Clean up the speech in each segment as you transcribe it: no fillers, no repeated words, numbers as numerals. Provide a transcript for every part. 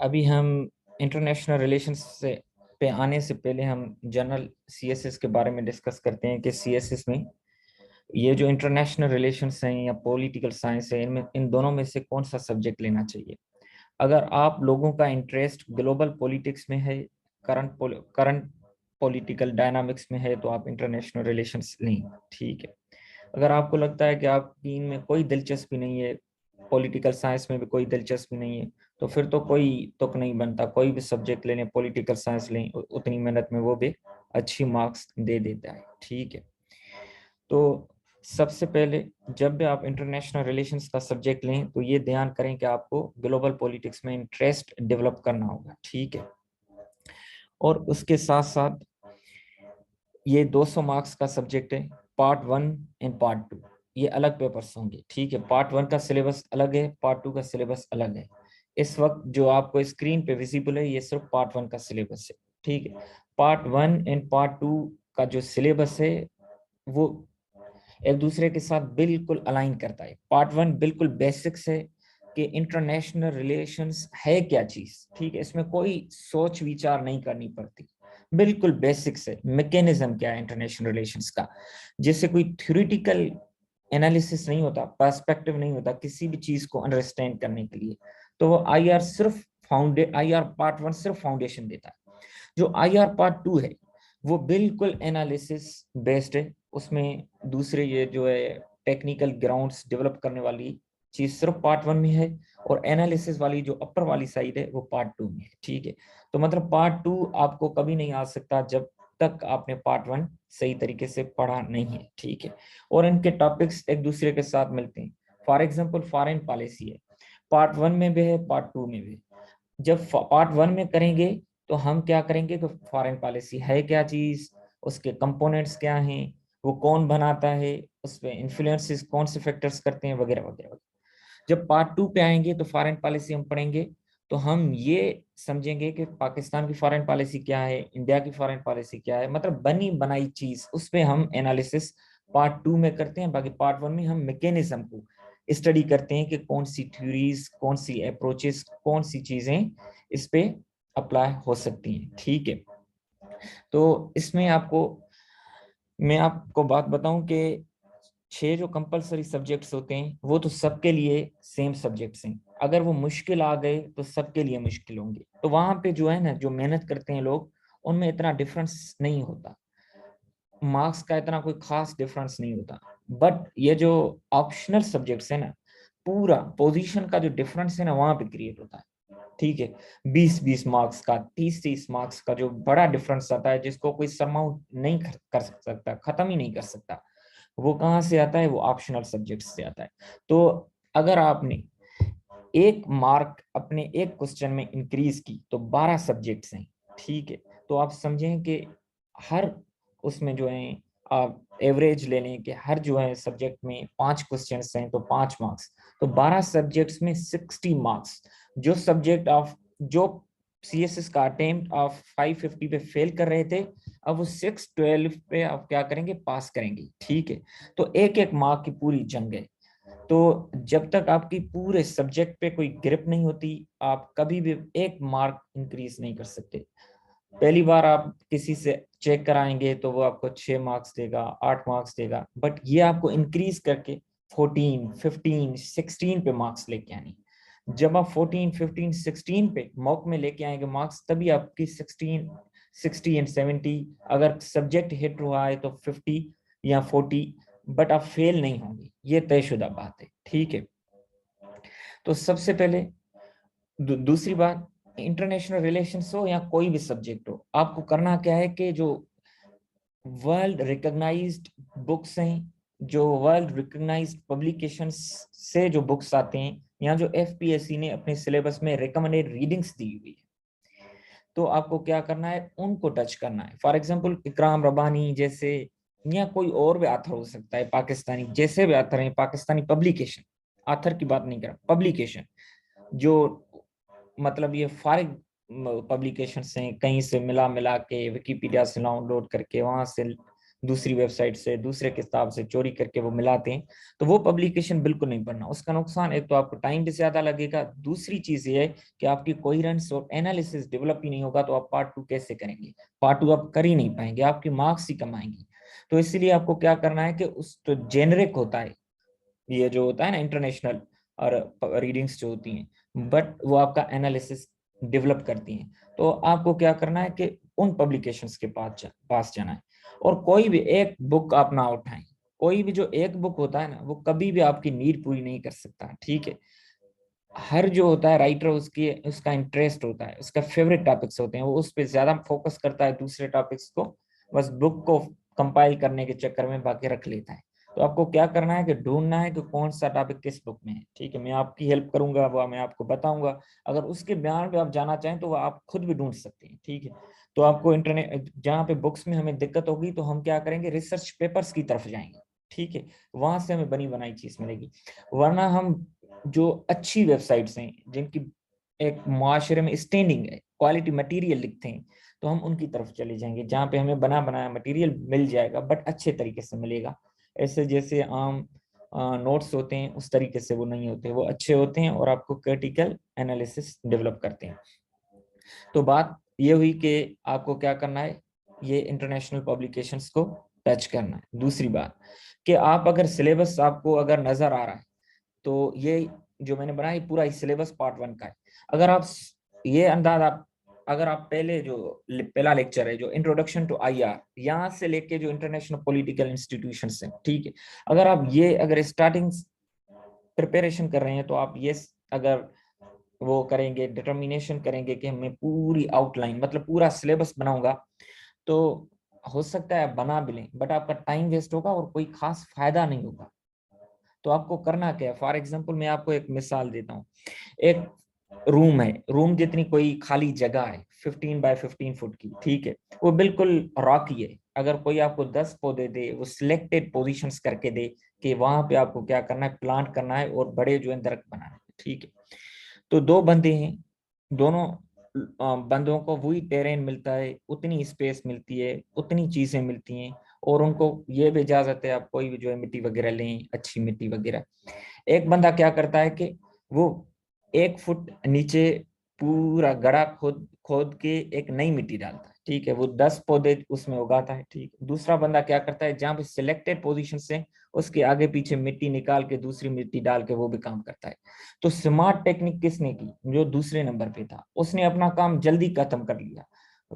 अभी हम international relations से पे आने से पहले हम जनरल सीएसएस के बारे में डिस्कस करते हैं कि सीएसएस में ये जो इंटरनेशनल रिलेशंस हैं या पॉलिटिकल साइंस है, इनमें इन दोनों में से कौन सा सब्जेक्ट लेना चाहिए। अगर आप लोगों का इंटरेस्ट ग्लोबल पॉलिटिक्स में है, करंट पॉलिटिकल डायनामिक्स में है, तो आप इंटरनेशनल रिलेशंस लें, ठीक है। अगर आपको लगता है कि आपकी इनमें कोई दिलचस्पी नहीं है, पॉलिटिकल साइंस में भी कोई दिलचस्पी नहीं है, तो फिर तो कोई तुक नहीं बनता, कोई भी सब्जेक्ट लेने, पॉलिटिकल साइंस लें, उतनी मेहनत में वो भी अच्छी मार्क्स दे देता है, ठीक है। तो सबसे पहले जब भी आप इंटरनेशनल रिलेशंस का सब्जेक्ट लें तो ये ध्यान करें कि आपको ग्लोबल पॉलिटिक्स में इंटरेस्ट डेवलप करना होगा, ठीक है। और उसके साथ साथ ये 200 मार्क्स का सब्जेक्ट है, पार्ट 1 एंड पार्ट 2, ये अलग पेपर्स होंगे, ठीक है। पार्ट 1 का सिलेबस अलग है, पार्ट 2 का सिलेबस अलग है। इस वक्त जो आपको स्क्रीन पे विजिबल है ये सिर्फ पार्ट 1 का सिलेबस है, ठीक है। पार्ट 1 एंड पार्ट 2 का जो सिलेबस है वो एक दूसरे के साथ बिल्कुल अलाइन करता है। पार्ट 1 बिल्कुल बेसिक्स है कि इंटरनेशनल रिलेशंस है क्या चीज, ठीक है। इसमें कोई सोच विचार नहीं करनी पड़ती, बिल्कुल बेसिक्स है, मैकेनिज्म क्या है इंटरनेशनल रिलेशंस का। जैसे कोई थ्योरेटिकल एनालिसिस नहीं होता, पर्सपेक्टिव नहीं होता किसी भी चीज को अंडरस्टैंड करने के लिए, तो वो आईआर पार्ट 1 सिर्फ फाउंडेशन देता है। जो आईआर पार्ट 2 है वो बिल्कुल एनालिसिस बेस्ड है, उसमें दूसरे ये जो है टेक्निकल ग्राउंड्स डेवलप करने वाली चीज सिर्फ पार्ट 1 में है, और एनालिसिस वाली जो अपर वाली साइड है वो पार्ट 2 में है, ठीक है। तो मतलब पार्ट 2 आपको कभी नहीं आ सकता जब तक आपने पार्ट 1 सही तरीके से पढ़ा नहीं है, ठीक है। और इनके टॉपिक्स एक दूसरे के साथ मिलते हैं। फॉर एग्जाम्पल फॉरेन पॉलिसी है, पार्ट 1 में भी है, पार्ट 2 में भी है। जब पार्ट 1 में करेंगे तो हम क्या करेंगे कि फॉरेन पॉलिसी है क्या चीज, उसके कंपोनेंट्स क्या हैं, वो कौन बनाता है, उस पे इन्फ्लुएंसेस कौन से फैक्टर्स करते हैं, वगैरह वगैरह वगैरह। जब पार्ट 2 पे आएंगे तो फॉरेन पॉलिसी हम पढ़ेंगे, तो हम ये समझेंगे कि पाकिस्तान की फॉरेन पॉलिसी क्या है, इंडिया की फॉरेन पॉलिसी क्या है, मतलब बनी बनाई चीज, उस पे हम एनालिसिस पार्ट 2 में करते हैं। बाकी पार्ट 1 में हम मैकेनिज्म को स्टडी करते हैं कि कौन सी थ्योरीज, कौन सी अप्रोचेस, कौन सी चीजें इस पे अप्लाई हो सकती हैं, ठीक है। तो इसमें मैं आपको बात बताऊं कि 6 जो कंपलसरी सब्जेक्ट्स होते हैं वो तो सबके लिए सेम सब्जेक्ट्स हैं। अगर वो मुश्किल आ गए तो सबके लिए मुश्किल होंगे, तो वहां पे जो है ना, जो मेहनत करते हैं लोग, उनमें इतना डिफरेंस नहीं होता, मार्क्स का इतना कोई खास डिफरेंस नहीं होता। बट ये जो ऑप्शनल सब्जेक्ट्स है ना, पूरा पोजीशन का जो डिफरेंस है ना वहां पे क्रिएट होता है, ठीक है। 20-20 मार्क्स का, 30-30 मार्क्स का जो बड़ा डिफरेंस आता है, जिसको कोई सरमाउंट नहीं कर सकता, खत्म ही नहीं कर सकता, वो कहाँ से आता है, वो ऑप्शनल सब्जेक्ट से आता है। तो अगर आपने एक मार्क अपने एक क्वेश्चन में इंक्रीज की तो 12 सब्जेक्ट्स हैं, ठीक है। तो आप समझें कि हर उसमें जो है, आप एवरेज ले लें कि हर जो है सब्जेक्ट में 5 क्वेश्चंस हैं तो 5 मार्क्स, तो 12 सब्जेक्ट्स में 60 मार्क्स। जो सब्जेक्ट आप, जो सीएसएस का अटेम्प्ट आप 550 पे फेल कर रहे थे, अब वो 612 पे आप क्या करेंगे, पास करेंगे, ठीक है। तो एक एक मार्क की पूरी जंग है। तो जब तक आपकी पूरे सब्जेक्ट पे कोई ग्रिप नहीं होती, आप कभी भी एक मार्क इंक्रीज नहीं कर सकते। पहली बार आप किसी से चेक कराएंगे तो वो आपको 6 मार्क्स देगा, 8 मार्क्स देगा, बट ये आपको इंक्रीज करके 14, 15, 16 पे मार्क्स लेके आनी। जब आप 14, 15, 16 पे मॉक में लेके आएंगे मार्क्स, तभी आपकी 16, 60 एंड 70, अगर सब्जेक्ट हिट हुआ है तो 50 या 40, बट आप फेल नहीं होंगे, ये तयशुदा बात है, ठीक है। तो सबसे पहले दूसरी बात, इंटरनेशनल रिलेशंस हो या कोई भी सब्जेक्ट हो, आपको करना क्या है कि जो वर्ल्ड रिकॉग्नाइज्ड बुक्स हैं, जो वर्ल्ड रिकॉग्नाइज्ड पब्लिकेशंस से जो बुक्स आते हैं, या जो एफपीएससी ने अपने सिलेबस में रिकमेंडेड रीडिंग्स दी हुई है, तो आपको क्या करना है, उनको टच करना है। फॉर एग्जांपल इकराम रबानी जैसे, या कोई और भी आथर हो सकता है पाकिस्तानी, जैसे भी आथर हैं पाकिस्तानी पब्लिकेशन, आथर की बात नहीं कर रहा, पब्लिकेशन जो मतलब ये फॉरेन पब्लिकेशन हैं, कहीं से मिला मिला के विकिपीडिया से डाउनलोड करके वहां से दूसरी वेबसाइट से, दूसरे किताब से चोरी करके वो मिलाते हैं, तो वो पब्लिकेशन बिल्कुल नहीं पढ़ना। उसका नुकसान, एक तो आपको टाइम भी ज्यादा लगेगा, दूसरी चीज ये है कि आपकी कोहेरेंस और एनालिसिस डेवलप ही नहीं होगा, तो आप पार्ट 2 कैसे करेंगे? पार्ट 2 आप कर ही नहीं पाएंगे, आपकी मार्क्स ही कम आएंगी। तो इसलिए आपको क्या करना है कि उस तो जेनरिक होता है, ये जो होता है ना इंटरनेशनल और रीडिंग्स जो होती हैं, बट वो आपका एनालिसिस डेवलप करती हैं। तो आपको क्या करना है कि उन पब्लिकेशंस के पास जाना है, और कोई भी एक बुक आप ना उठाएं। कोई भी जो एक बुक होता है ना, वो कभी भी आपकी नीड पूरी नहीं कर सकता, ठीक है। हर जो होता है राइटर, उसकी उसका इंटरेस्ट होता है, उसका फेवरेट टॉपिक्स होते हैं, वो उस पर ज्यादा फोकस करता है, दूसरे टॉपिक्स को बस बुक को कंपाइल करने के चक्कर में बाकी रख लेता है। तो आपको क्या करना है कि ढूंढना है कि कौन सा टॉपिक किस बुक में है, ठीक है। मैं आपकी हेल्प करूंगा, वो मैं आपको बताऊंगा। अगर उसके बयान पे आप जाना चाहें तो वो आप खुद भी ढूंढ सकते हैं, ठीक है। तो आपको इंटरनेट, जहाँ पे बुक्स में हमें दिक्कत होगी तो हम क्या करेंगे, रिसर्च पेपर्स की तरफ जाएंगे, ठीक है। वहां से हमें बनी बनाई चीज मिलेगी। वरना हम जो अच्छी वेबसाइट्स हैं, जिनकी एक मुआशरे में स्टैंडिंग है, क्वालिटी मटेरियल लिखते हैं, तो हम उनकी तरफ चले जाएंगे, जहाँ पे हमें बना बनाया मटेरियल मिल जाएगा, बट अच्छे तरीके से मिलेगा। ऐसे जैसे आम नोट्स होते हैं उस तरीके से वो नहीं होते, वो अच्छे होते हैं और आपको क्रिटिकल एनालिसिस डेवलप करते हैं। तो बात ये हुई कि आपको क्या करना है, ये इंटरनेशनल पब्लिकेशंस को टच करना है। दूसरी बात कि आप अगर सिलेबस आपको अगर नजर आ रहा है, तो ये जो मैंने बनाया पूरा सिलेबस पार्ट 1 का है। अगर आप ये अंदाज आप अगर आप पहले जो पहला लेक्चर है जो इंट्रोडक्शन टू आईआर, यहाँ से लेके जो इंटरनेशनल पॉलिटिकल इंस्टीट्यूशंस हैं, ठीक है, अगर आप ये अगर स्टार्टिंग प्रिपरेशन कर रहे हैं, तो आप ये अगर वो करेंगे, डिटर्मिनेशन करेंगे कि मैं पूरी आउटलाइन मतलब पूरा सिलेबस बनाऊंगा, तो हो सकता है आप बना भी लें, बट आपका टाइम वेस्ट होगा और कोई खास फायदा नहीं होगा। तो आपको करना क्या है, फॉर एग्जाम्पल मैं आपको एक मिसाल देता हूँ। एक रूम है, रूम जितनी कोई खाली जगह है 15 बाय 15 फुट की, ठीक है, वो बिल्कुल रॉकी है। अगर कोई आपको 10 पौधे दे, वो सिलेक्टेड पोजीशंस करके दे कि वहां पे आपको क्या करना है, प्लांट करना है और बड़े जो है दरख्त बनाना है, ठीक है। तो दो बंदे हैं, दोनों बंदों को वही टेरेन मिलता है, उतनी स्पेस मिलती है, उतनी चीजें मिलती हैं, और उनको ये भी इजाजत है आप कोई भी जो है मिट्टी वगैरह लें, अच्छी मिट्टी वगैरह। एक बंदा क्या करता है कि वो 1 फुट नीचे पूरा गड्ढा खोद खोद के एक नई मिट्टी डालता है, ठीक है, वो 10 पौधे उसमें उगाता है, ठीक है। दूसरा बंदा क्या करता है, जहाँ पे सिलेक्टेड पोजीशन से उसके आगे पीछे मिट्टी निकाल के दूसरी मिट्टी डाल के वो भी काम करता है। तो स्मार्ट टेक्निक किसने की, जो दूसरे नंबर पे था, उसने अपना काम जल्दी खत्म कर लिया।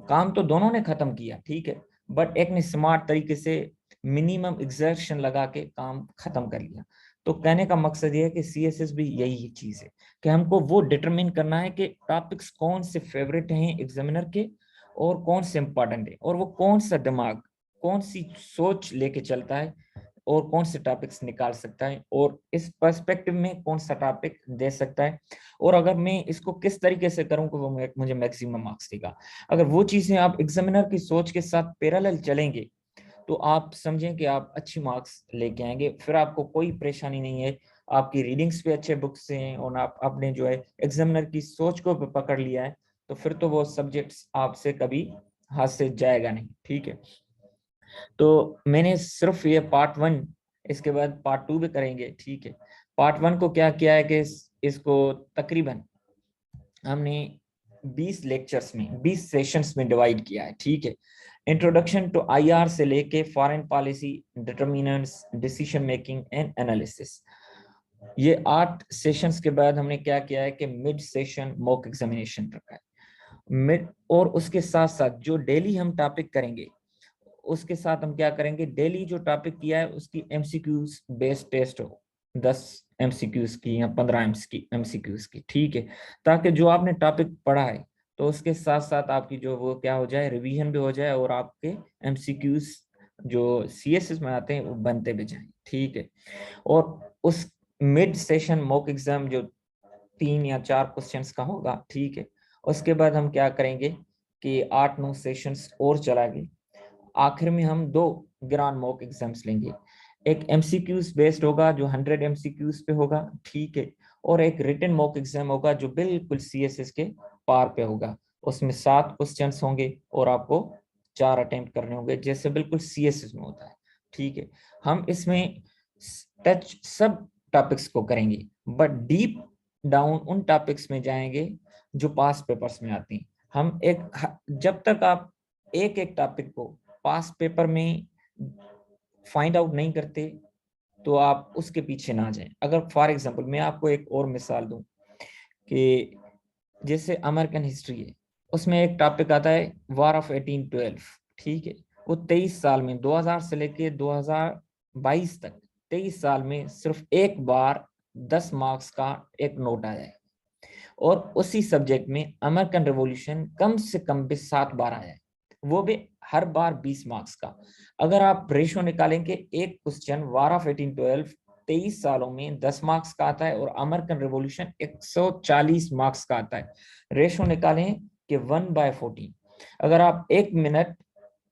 काम तो दोनों ने खत्म किया, ठीक है, बट एक ने स्मार्ट तरीके से मिनिमम एक्सर्शन लगा के काम खत्म कर लिया। तो कहने का मकसद ये है कि सीएसएस भी यही चीज है कि हमको वो डिटरमिन करना है कि टॉपिक्स कौन से फेवरेट हैं एग्जामिनर के और कौन से इंपॉर्टेंट है, और वो कौन सा दिमाग, कौन सी सोच लेके चलता है और कौन से टॉपिक्स निकाल सकता है, और इस पर्सपेक्टिव में कौन सा टॉपिक दे सकता है, और अगर मैं इसको किस तरीके से करूं कि वो मुझे मैक्सिमम मार्क्स देगा। अगर वो चीजें आप एग्जामिनर की सोच के साथ पैरेलल चलेंगे, तो आप समझें कि आप अच्छी मार्क्स लेके आएंगे, फिर आपको कोई परेशानी नहीं है। आपकी रीडिंग्स भी अच्छे बुक्स से हैं और आप आपने जो है एग्जामिनर की सोच को भी पकड़ लिया है, तो फिर तो वो सब्जेक्ट्स आपसे कभी हाथ से जाएगा नहीं, ठीक है। तो मैंने सिर्फ ये पार्ट 1, इसके बाद पार्ट 2 भी करेंगे, ठीक है। पार्ट 1 को क्या किया है कि इसको तकरीबन हमने 20 लेक्चर्स में 20 सेशंस में डिवाइड किया है, ठीक है। इंट्रोडक्शन टू आईआर से लेके foreign policy, determinants, decision making and analysis, ये 8 सेशंस के बाद हमने क्या किया है कि मिड सेशन मॉक एग्जामिनेशन रखा है। मिड, और उसके साथ साथ जो डेली हम टॉपिक करेंगे, उसके साथ हम क्या करेंगे, डेली जो टॉपिक किया है उसकी एमसीक्यूज बेस्ड टेस्ट हो, 10 एमसीक्यूज की या 15 एमसीक्यूज की, ठीक है। ताकि जो आपने टॉपिक पढ़ा है, तो उसके साथ साथ आपकी जो वो क्या हो जाए, रिवीजन भी हो जाए, और आपके एमसीक्यूज जो सीएसएस में आते हैं वो बनते भी जाए, ठीक है। और उस मिड सेशन मॉक एग्जाम जो 3 या 4 क्वेश्चंस का होगा, ठीक है, उसके बाद हम क्या करेंगे कि 8-9 सेशंस और चलाएंगे। आखिर में हम 2 ग्रांड मॉक एग्जाम्स लेंगे। एक एमसीक्यूज बेस्ड होगा जो 100 एमसीक्यूज पे होगा, ठीक है, और एक रिटन मॉक एग्जाम होगा जो बिल्कुल सीएसएस के पार पे होगा। उसमें 7 क्वेश्चंस होंगे और आपको 4 अटेम्प्ट करने होंगे, जैसे बिल्कुल सीएसएस में होता है। ठीक है, हम इसमें टच सब टॉपिक्स को करेंगे, बट डीप डाउन उन टॉपिक्स में जाएंगे जो पास पेपर्स में आती हैं। हम जब तक आप एक एक टॉपिक को पास पेपर में फाइंड आउट नहीं करते तो आप उसके पीछे ना जाएं। अगर फॉर एग्जांपल मैं आपको एक और मिसाल दूं कि जैसे अमेरिकन हिस्ट्री है, उसमें एक टॉपिक आता है वॉर ऑफ 1812। ठीक है, वो 23 साल में 2000 से लेके 2022 तक 23 साल में सिर्फ एक बार 10 मार्क्स का एक नोट आया है, और उसी सब्जेक्ट में अमेरिकन रेवोल्यूशन कम से कम भी 7 बार आया है, वो भी हर बार 20 मार्क्स का। अगर आप रेशो निकालेंगे, एक क्वेश्चन वार ऑफ 1812 23 सालों में 10 मार्क्स का आता है और अमेरिकन रेवोल्यूशन 140 मार्क्स का आता है। रेशो निकालें कि 1/14। अगर आप 1 मिनट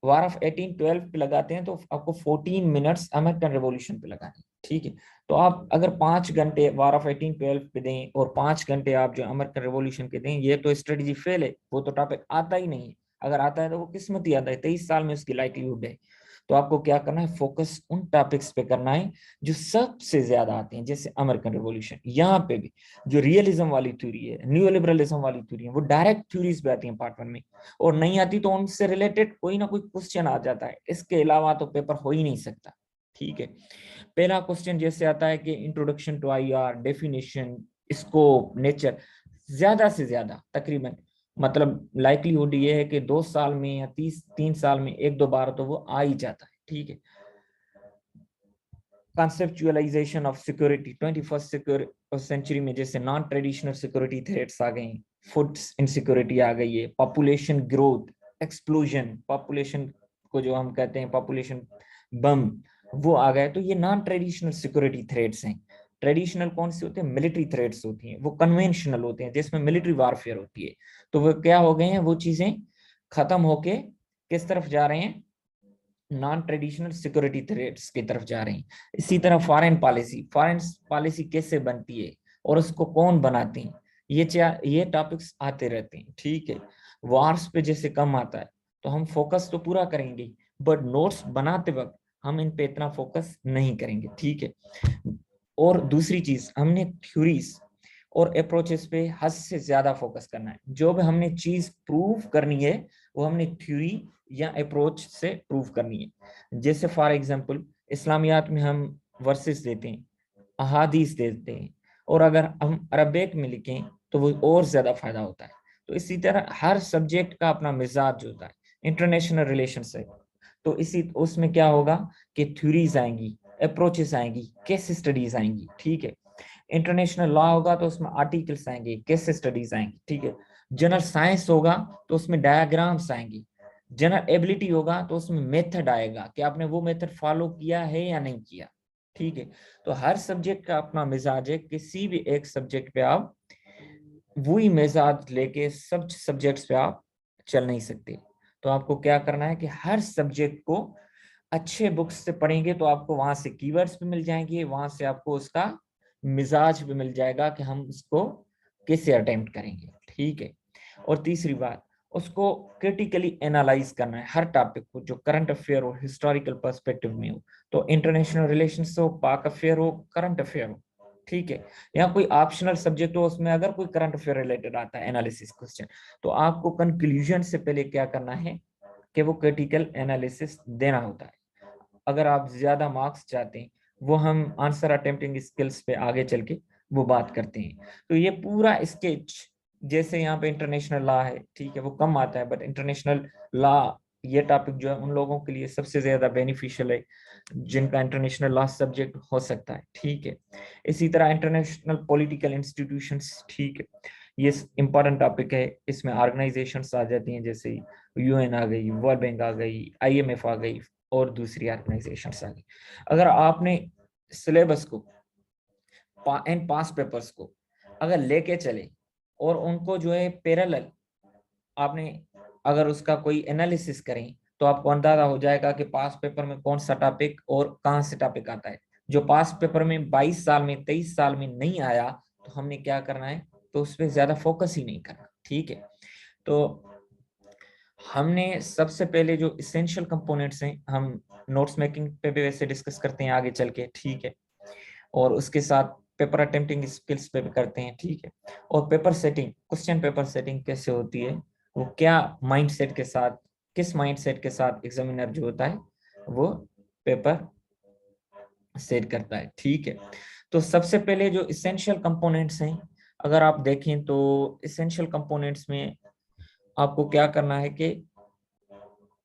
वार ऑफ 1812 पे लगाते हैं तो आपको 14 मिनट्स अमेरिकन रेवोल्यूशन पे लगाने। ठीक है, तो आप अगर 5 घंटे वार ऑफ 1812 पे दें और 5 घंटे आप जो अमेरिकन रेवोल्यूशन के दें, ये तो स्ट्रेटजी फेल है, वो तो टॉपिक आता ही नहीं है। अगर आता है तो वो किस्मत ही आता है, 23 साल में उसकी लाइक्लीहुड है। तो आपको क्या करना है, फोकस उन टॉपिक्स पे करना है जो सबसे ज्यादा आते हैं, जैसे अमेरिकन रेवोल्यूशन। यहाँ पे भी जो रियलिज्म वाली थ्योरी है, न्यू लिबरलिज्म वाली थ्योरी है, वो डायरेक्ट थ्योरीज पे आती है पार्ट 1 में, और नहीं आती तो उनसे रिलेटेड कोई ना कोई क्वेश्चन आ जाता है, इसके अलावा तो पेपर हो ही नहीं सकता। ठीक है, पहला क्वेश्चन जैसे आता है कि introduction to IR, definition, scope, nature, ज्यादा से ज्यादा तकरीबन मतलब लाइक्लीहुड ये है कि 2 साल में या 3 साल में 1-2 बार तो वो आ ही जाता है। ठीक है, conceptualisation of security 21st century में, जैसे नॉन ट्रेडिशनल सिक्योरिटी थ्रेट्स आ गई, फूड इनसिक्योरिटी आ गई है, पॉपुलेशन ग्रोथ, एक्सप्लोजन, पॉपुलेशन को जो हम कहते हैं पॉपुलेशन बम, वो आ गए। तो ये नॉन ट्रेडिशनल सिक्योरिटी थ्रेट्स हैं। ट्रेडिशनल कौन सी होते हैं, मिलिट्री थ्रेट्स होती हैं, वो कन्वेंशनल होते हैं जिसमें मिलिट्री वारफेयर होती है। तो वो क्या हो गए हैं, वो चीजें खत्म होके किस तरफ जा रहे हैं, नॉन ट्रेडिशनल सिक्योरिटी थ्रेट्स की तरफ जा रही हैं। इसी तरह फॉरेन पॉलिसी कैसे बनती है और उसको कौन बनाती है, ये टॉपिक्स आते रहते हैं। ठीक है, वार्स पे जैसे कम आता है तो हम फोकस तो पूरा करेंगे, बट नोट्स बनाते वक्त हम इन पे इतना फोकस नहीं करेंगे। ठीक है, और दूसरी चीज, हमने थ्योरीज और अप्रोचेस पे हद से ज्यादा फोकस करना है। जो भी हमने चीज प्रूव करनी है वो हमने थ्योरी या अप्रोच से प्रूव करनी है। जैसे फॉर एग्जांपल इस्लामियात में हम वर्सेस देते हैं, अहादीस देते हैं, और अगर हम अरबिक में लिखें तो वो और ज्यादा फायदा होता है। तो इसी तरह हर सब्जेक्ट का अपना मिजाज होता है। इंटरनेशनल रिलेशन से तो इसी उसमें क्या होगा कि थ्योरीज आएंगी, अप्रोचेस आएंगी, केस स्टडीज आएंगी। ठीक है, इंटरनेशनल लॉ होगा तो उसमें आर्टिकल्स आएंगे, केस स्टडीज आएंगी। ठीक है, जनरल साइंस होगा तो उसमें डायग्राम्स आएंगी। जनरल एबिलिटी होगा तो उसमें मेथड आएगा कि आपने वो मेथड फॉलो किया है या नहीं किया। ठीक है, तो हर सब्जेक्ट का अपना मिजाज है, किसी भी एक सब्जेक्ट पे आप वही मिजाज लेके सब सब्जेक्ट्स पे आप चल नहीं सकते। तो आपको क्या करना है कि हर सब्जेक्ट को अच्छे बुक्स से पढ़ेंगे तो आपको वहां से कीवर्ड्स भी मिल जाएंगे, वहां से आपको उसका मिजाज भी मिल जाएगा कि हम इसको कैसे अटेम्प्ट करेंगे। ठीक है, और तीसरी बात, उसको क्रिटिकली एनालाइज करना है हर टॉपिक को, जो करंट अफेयर हो, हिस्टोरिकल पर्सपेक्टिव में हो, तो इंटरनेशनल रिलेशंस हो, पाक अफेयर हो, करंट अफेयर हो। ठीक है, या कोई ऑप्शनल सब्जेक्ट हो, उसमें अगर कोई करंट अफेयर रिलेटेड आता है एनालिसिस क्वेश्चन, तो आपको कंक्लूजन से पहले क्या करना है कि वो क्रिटिकल एनालिसिस देना होता है। अगर आप ज्यादा मार्क्स चाहते हैं, वो हम आंसर अटेम्प्टिंग स्किल्स पे आगे चल के वो बात करते हैं। तो ये पूरा स्केच, जैसे यहाँ पे इंटरनेशनल लॉ है, ठीक है, वो कम आता है, बट इंटरनेशनल लॉ ये टॉपिक जो है उन लोगों के लिए सबसे ज्यादा बेनिफिशियल है जिनका इंटरनेशनल लॉ सब्जेक्ट हो सकता है। ठीक है, इसी तरह इंटरनेशनल पॉलिटिकल इंस्टीट्यूशंस, ठीक है, ये इंपॉर्टेंट टॉपिक है। इसमें ऑर्गेनाइजेशंस आ जाती हैं, जैसे यूएन आ गई, वर्ल्ड बैंक आ गई, आईएमएफ आ गई, और दूसरी ऑर्गेनाइजेशंस आ गई। अगर आपने सिलेबस को एंड पास पेपर्स को अगर लेके चले और उनको जो है पैरेलल आपने अगर उसका कोई एनालिसिस करें, तो आपको अंदाजा हो जाएगा कि पास पेपर में कौन सा टॉपिक और कहां से टॉपिक आता है। जो पास पेपर में 22 साल में 23 साल में नहीं आया तो हमने क्या करना है, तो उस पर ज्यादा फोकस ही नहीं करना। ठीक है, तो हमने सबसे पहले जो इसेंशियल कंपोनेंट्स हैं, हम नोट्स मेकिंग पे भी वैसे डिस्कस करते हैं आगे चल के, ठीक है, और उसके साथ पेपर अटेम्प्टिंग स्किल्स पे भी करते हैं, ठीक है, और paper setting, question paper setting कैसे होती है, वो क्या माइंडसेट के साथ, किस माइंडसेट के साथ एग्जामिनर जो होता है वो पेपर सेट करता है, ठीक है। तो सबसे पहले जो इसेंशियल कंपोनेंट्स हैं, अगर आप देखें तो इसेंशियल कंपोनेंट्स में आपको क्या करना है कि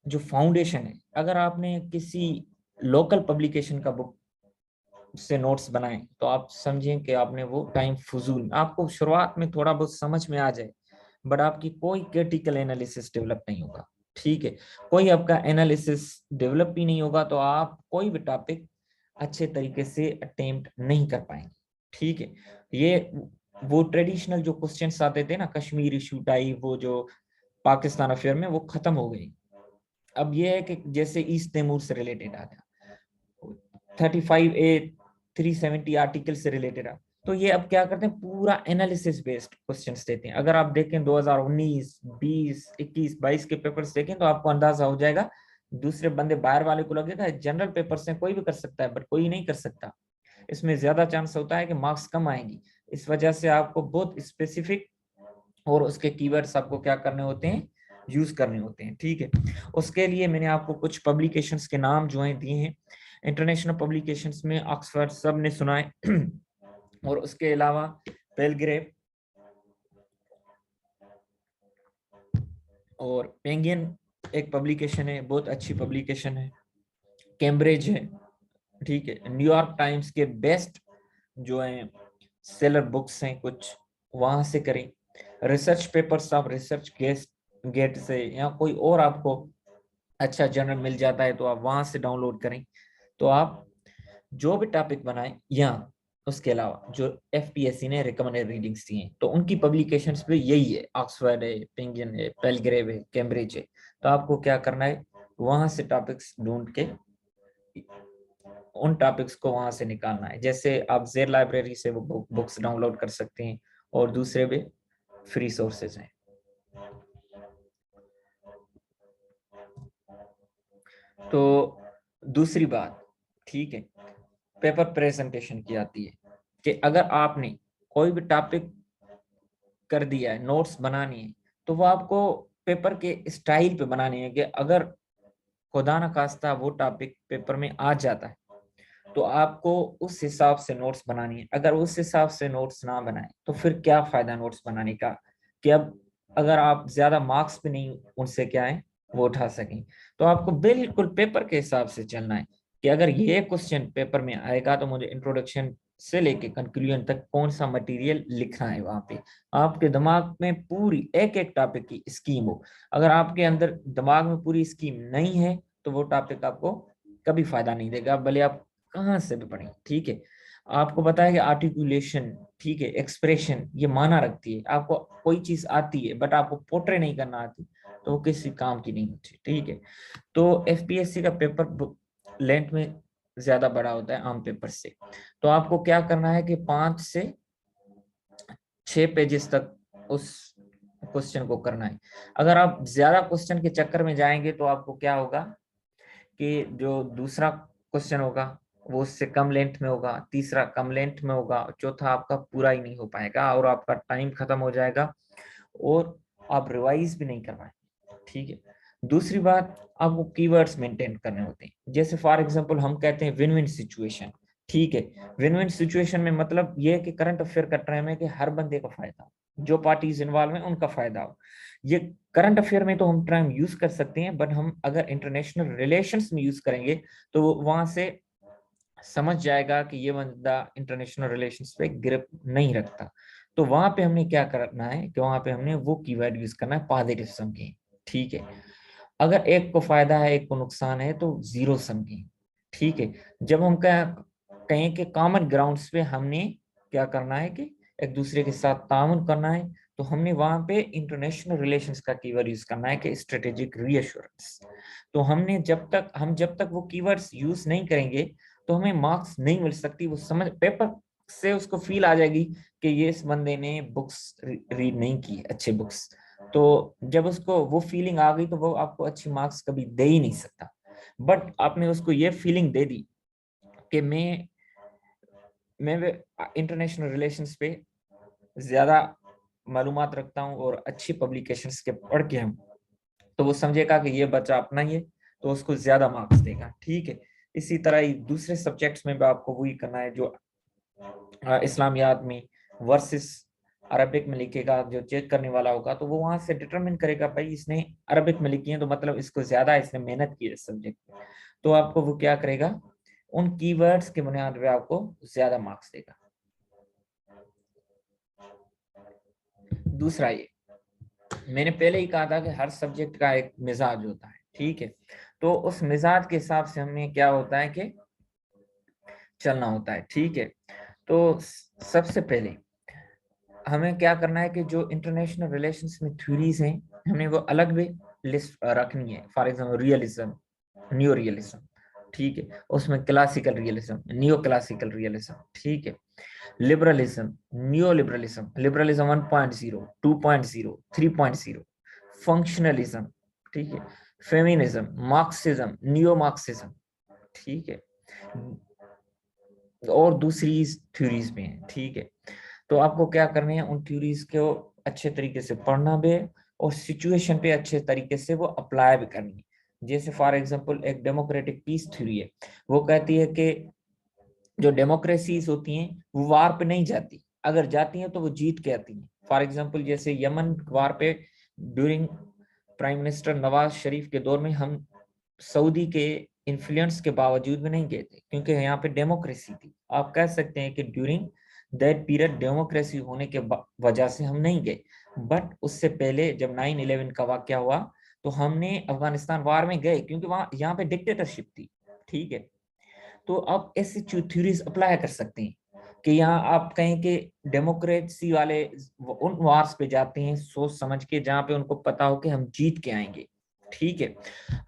जो फाउंडेशन है, अगर आपने किसी लोकल पब्लिकेशन का बुक से नोट्स बनाए तो आप समझें कि आपने वो टाइम फजूल, आपको शुरुआत में थोड़ा बहुत समझ में आ जाए बट आपकी कोई क्रिटिकल एनालिसिस डेवलप नहीं होगा, ठीक है, कोई आपका एनालिसिस डेवलप भी नहीं होगा तो आप कोई भी टॉपिक अच्छे तरीके से अटेम्प्ट नहीं कर पाएंगे, ठीक है। ये वो ट्रेडिशनल जो क्वेश्चंस आते थे ना, कश्मीर इशू टाइप, वो जो पाकिस्तान अफेयर में, वो खत्म हो गई। अब ये है कि जैसे ईस्ट तैमूर से रिलेटेड आ गया, 35A 370 आर्टिकल से रिलेटेड आ, तो ये अब क्या करते हैं, पूरा एनालिसिस बेस्ड क्वेश्चंस देते हैं। अगर आप देखें 2019, 20, 21, 22 के पेपर्स देखें तो आपको अंदाजा हो जाएगा, दूसरे बंदे बाहर वाले को लगेगा जनरल पेपर से कोई भी कर सकता है, बट कोई नहीं कर सकता, इसमें ज्यादा चांस होता है कि मार्क्स कम आएंगी। इस वजह से आपको बहुत स्पेसिफिक और उसके कीवर्ड्स आपको क्या करने होते हैं, यूज करने होते हैं, ठीक है। उसके लिए मैंने आपको कुछ पब्लिकेशंस के नाम जो हैं दिए हैं। इंटरनेशनल पब्लिकेशंस में ऑक्सफोर्ड सब ने सुना है और उसके अलावा पेलग्रेव और पेंगियन एक पब्लिकेशन है, बहुत अच्छी पब्लिकेशन है। कैम्ब्रिज है, ठीक है। न्यूयॉर्क टाइम्स के बेस्ट जो है सेलर बुक्स हैं कुछ, वहां से करें। रिसर्च पेपर्स आप रिसर्च गेट से या कोई और आपको अच्छा जर्नल मिल जाता है तो आप वहां से डाउनलोड करें। तो आप जो भी टॉपिक बनाएं, या उसके अलावा जो एफपीएससी ने रिकमेंडेड रीडिंग्स दी हैं तो उनकी पब्लिकेशंस पे यही है, ऑक्सफोर्ड है, पेंगियन है, पेलग्रेव है, कैम्ब्रिज है। तो आपको क्या करना है, वहां से टॉपिक्स ढूंढ के उन टॉपिक्स को वहां से निकालना है। जैसे आप जेर लाइब्रेरी से वो बुक्स डाउनलोड कर सकते हैं और दूसरे भी फ्री सोर्सेज हैं। तो दूसरी बात, ठीक है, पेपर प्रेजेंटेशन की आती है कि अगर आपने कोई भी टॉपिक कर दिया है, नोट्स बनानी है, तो वो आपको पेपर के स्टाइल पे बनानी है कि अगर खुदा न खास्ता वो टॉपिक पेपर में आ जाता है तो आपको उस हिसाब से नोट्स बनानी है। अगर उस हिसाब से नोट्स ना बनाए तो फिर क्या फायदा नोट्स बनाने का, कि अब अगर आप ज्यादा मार्क्स भी नहीं उनसे क्या है वो उठा सकें। तो आपको बिल्कुल पेपर के हिसाब से चलना है कि अगर ये क्वेश्चन पेपर में आएगा तो मुझे इंट्रोडक्शन से लेके कंक्लूजन तक कौन सा मटेरियल लिखना है। वहां पे आपके दिमाग में पूरी एक एक टॉपिक की स्कीम हो। अगर आपके अंदर दिमाग में पूरी स्कीम नहीं है तो वो टॉपिक आपको कभी फायदा नहीं देगा, भले आप कहाँ से भी पढ़ें, ठीक है। आपको पता है कि आर्टिकुलेशन, ठीक है, एक्सप्रेशन ये माना रखती है। आपको कोई चीज आती है बट आपको पोर्ट्रे नहीं करना आती तो वो किसी काम की नहीं होती, ठीक है। तो एफपीएससी का पेपर लेंथ में ज्यादा बड़ा होता है आम पेपर से। तो आपको क्या करना है कि 5 से 6 पेजेस तक उस क्वेश्चन को करना है। अगर आप ज्यादा क्वेश्चन के चक्कर में जाएंगे तो आपको क्या होगा कि जो दूसरा क्वेश्चन होगा वो उससे कम लेंथ में होगा, तीसरा कम लेंथ में होगा, चौथा आपका पूरा ही नहीं हो पाएगा और आपका टाइम खत्म हो जाएगा और आप रिवाइज भी नहीं कर पाएंगे, ठीक है। दूसरी बात, आपको कीवर्ड्स मेंटेन करने होते हैं। जैसे फॉर एग्जांपल हम कहते हैं विन विन सिचुएशन, ठीक है। विन विन सिचुएशन में मतलब ये है कि करंट अफेयर का टाइम है कि हर बंदे का फायदा हो, जो पार्टीज इन्वॉल्व हैं उनका फायदा हो। ये करंट अफेयर में तो हम टर्म यूज कर सकते हैं बट हम अगर इंटरनेशनल रिलेशंस में यूज करेंगे तो वहां से समझ जाएगा कि ये बंदा इंटरनेशनल रिलेशंस पे ग्रिप नहीं रखता। तो वहां पे हमने क्या करना है कि वहां पे हमने वो कीवर्ड यूज करना है पॉजिटिव सम की, ठीक है। अगर एक को फायदा है एक को नुकसान है तो जीरो सम की, ठीक है। जब हम कहें कि कॉमन ग्राउंड्स पे हमने क्या करना है कि एक दूसरे के साथ ताउन करना है तो हमने वहां पे इंटरनेशनल रिलेशंस का कीवर्ड यूज करना है कि स्ट्रेटेजिक रीअश्योरेंस। तो हमने जब तक वो कीवर्ड्स यूज नहीं करेंगे तो हमें मार्क्स नहीं मिल सकती। वो समझ पेपर से उसको फील आ जाएगी कि ये इस बंदे ने बुक्स रीड नहीं की अच्छे बुक्स। तो जब उसको वो फीलिंग आ गई तो वो आपको अच्छी मार्क्स कभी दे ही नहीं सकता। बट आपने उसको ये फीलिंग दे दी कि मैं इंटरनेशनल रिलेशंस पे ज्यादा मालूमात रखता हूँ और अच्छी पब्लिकेशंस के पढ़ के हम, तो वो समझेगा कि ये बच्चा अपना ही है, तो उसको ज्यादा मार्क्स देगा। ठीक है, इसी तरह ही दूसरे सब्जेक्ट्स में भी आपको वही करना है। जो इस्लामियात में वर्सेस अरबिक में लिखेगा, जो चेक करने वाला होगा तो वो वहां से डिटरमिन करेगा भाई इसने अरबिक में लिखी है तो मतलब इसको ज्यादा इसने मेहनत की है इस सब्जेक्ट में, तो आपको वो क्या करेगा, उन कीवर्ड्स के बुनियाद पे आपको ज्यादा मार्क्स देगा। दूसरा, ये मैंने पहले ही कहा था कि हर सब्जेक्ट का एक मिजाज होता है। ठीक है, तो उस मिजाज के हिसाब से हमें क्या होता है कि चलना होता है। ठीक है, तो सबसे पहले हमें क्या करना है कि जो इंटरनेशनल रिलेशंस में थ्योरीज हैं हमें वो अलग भी लिस्ट रखनी है। For example realism, new realism, ठीक है, उसमें classical realism, neo classical realism, ठीक है, liberalism, neo liberalism, liberalism 1.0, 2.0, 3.0, functionalism, ठीक है, फेमिनिज्म, मार्क्सिज्म, नियो मार्क्सिज्म, ठीक है, और दूसरी थ्योरीज में है। ठीक है, तो आपको क्या करना है, उन थ्योरीज को अच्छे तरीके से पढ़ना भी है और सिचुएशन पे अच्छे तरीके से वो अप्लाई भी करनी है। जैसे फॉर एग्जांपल एक डेमोक्रेटिक पीस थ्योरी है, वो कहती है कि जो डेमोक्रेसीज होती हैं वो वार पे नहीं जाती, अगर जाती हैं तो वो जीत के आती हैं। फॉर एग्जांपल जैसे यमन वार पे during prime minister Nawaz Sharif के दौर में हम सऊदी के इन्फ्लुएंस के बावजूद भी नहीं गए थे, क्योंकि यहाँ पे डेमोक्रेसी थी। आप कह सकते हैं कि ड्यूरिंग दैट पीरियड डेमोक्रेसी होने के वजह से हम नहीं गए। बट उससे पहले जब 9/11 का वाकया हुआ तो हमने अफगानिस्तान वार में गए, क्योंकि वहां यहाँ पे डिक्टेटरशिप थी। ठीक है, तो आप ऐसी थ्योरीज अप्लाई कर सकते हैं कि यहाँ आप कहें कि डेमोक्रेसी वाले उन वार्स पे जाते हैं सोच समझ के जहाँ पे उनको पता हो कि हम जीत के आएंगे। ठीक है,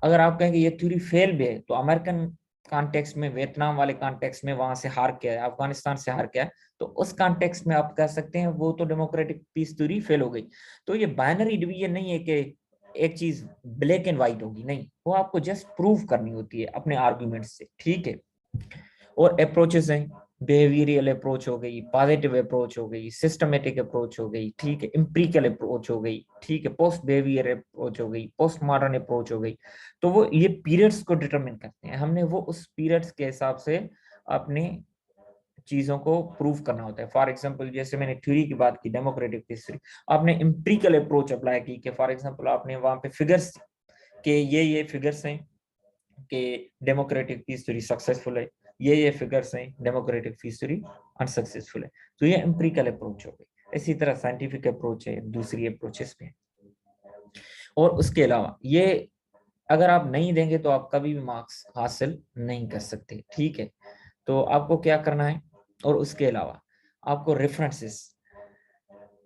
अगर आप कहें कि ये थ्योरी फेल भी है तो अमेरिकन कॉन्टेक्स्ट में, वियतनाम वाले कॉन्टेक्स्ट में वहां से हार के आया, अफगानिस्तान से हार के आया, तो उस कॉन्टेक्स्ट में आप कह सकते हैं वो तो डेमोक्रेटिक पीस थ्योरी फेल हो गई। तो ये बाइनरी डिवीजन नहीं है कि एक चीज ब्लैक एंड व्हाइट होगी, नहीं, वो आपको जस्ट प्रूव करनी होती है अपने आर्गुमेंट से। ठीक है, और अप्रोचेस हैं, बिहेवियरल अप्रोच हो गई, पॉजिटिव अप्रोच हो गई, सिस्टमेटिक अप्रोच हो गई, ठीक है, एम्पिरिकल अप्रोच हो गई, ठीक है, पोस्ट बिहेवियर अप्रोच हो गई, पोस्ट मॉडर्न अप्रोच हो गई। तो वो ये पीरियड्स को डिटरमिन करते हैं, हमने वो उस पीरियड्स के हिसाब से अपने चीजों को प्रूव करना होता है। फॉर एग्जांपल जैसे मैंने थ्योरी की बात की डेमोक्रेटिक हिस्ट्री, आपने एम्पिरिकल अप्रोच अप्लाई की कि फॉर एग्जांपल आपने वहां पे फिगर्स के ये फिगर्स हैं कि डेमोक्रेटिक पीस थ्योरी सक्सेसफुल है, ये फिगर्स हैं डेमोक्रेटिक पीस थ्योरी अनसक्सेसफुल है, तो ये एम्पिरिकल अप्रोच हो गई। इसी तरह साइंटिफिक अप्रोच है दूसरी अप्रोचेस पे। और उसके अलावा ये अगर आप नहीं देंगे तो आप कभी भी मार्क्स हासिल नहीं कर सकते। ठीक है, तो आपको क्या करना है, और उसके अलावा आपको रेफरेंसेस